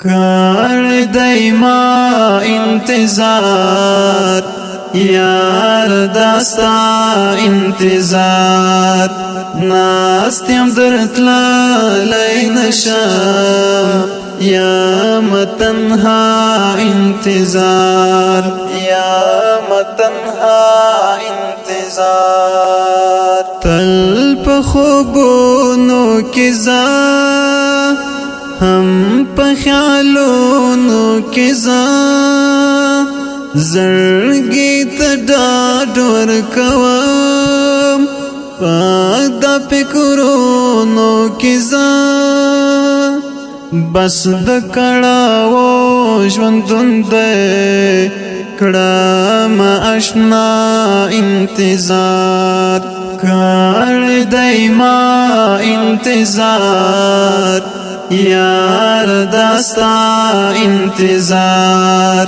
کړ دایما انتظار یار داستا انتظار ناستیم درتللی نشم یا متنها انتظار یا متنها انتظار تل په خوبونو کې زه هم په خیالونو کې زه زړګي ته ډاډ ورکوم په دا فکرونو کې زه بس د کړاو ژوندون دی کړم آشنا انتظار کړ دایما انتظار یار داستا انتظار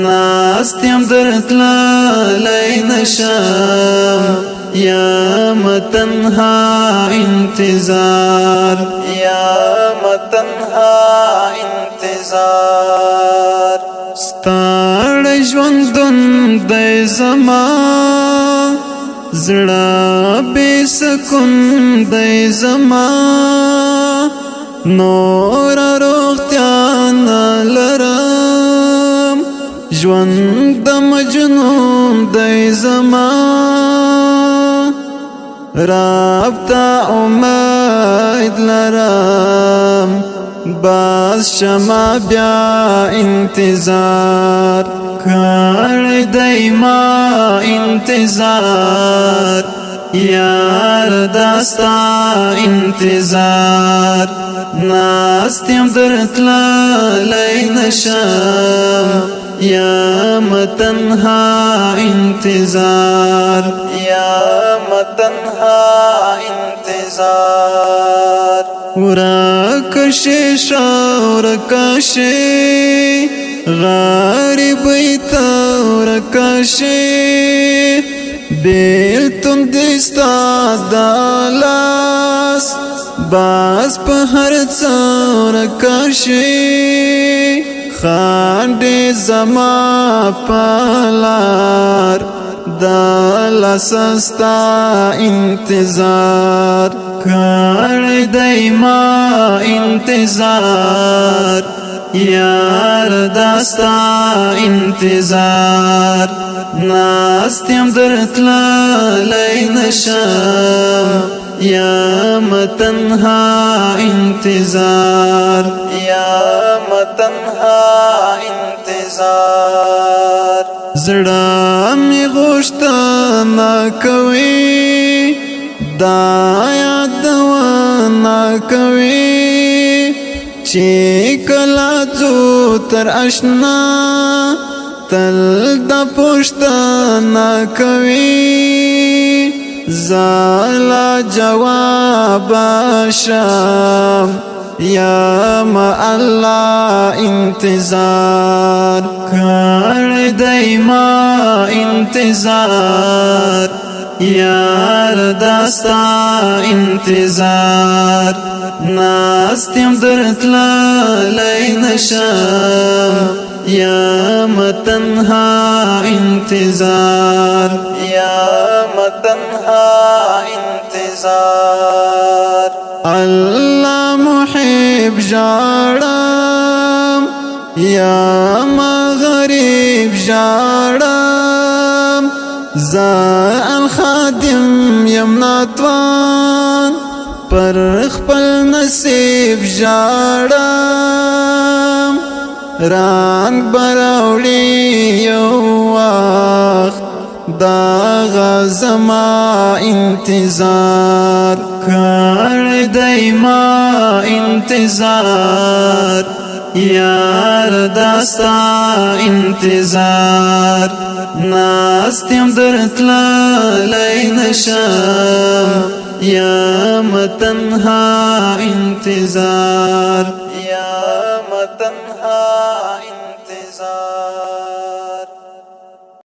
ناستیم درتللی نشم یا متنها انتظار یا متنها انتظار ستړ ژوندون دی زما زړه بې سکون دی زما نور روغتیا نه لرم ژوند د مجنون دی زما رابطه امید لرم باز شما بیا انتظار کړ دایما انتظار یار داستا انتظار ناستیم درتللی نشم یا متنها انتظار یا متنها انتظار ورکشی شورکشی غریبی تا ورکشی بیلتون دیستا دالاس باز په هر څور کشي خاندې زما پالار دلاسستا انتظار کړ دایما انتظار یار داستا انتظار ناستیم درتللی نشم یا متنها انتظار یا متنها انتظار زړه می غوښتنه کوي دا یادونه کوي چې کله ځو تر آشنا تل د پوښتنه کوي زالا جواب شام یا ما الله انتظار کړ دایما انتظار یار داستا انتظار ناستیم درتللی نشم یا متنها انتظار یا متنها انتظار الله محب جاړم یا مغرب جاړم زا الخادم یم ناتوان پر خپل نصیب جاړم رنگ براوړي یو وخت دا غزما انتظار کړ دایما انتظار یار داستا انتظار ناستیم درتللی نشم یا متنها انتظار یا متنها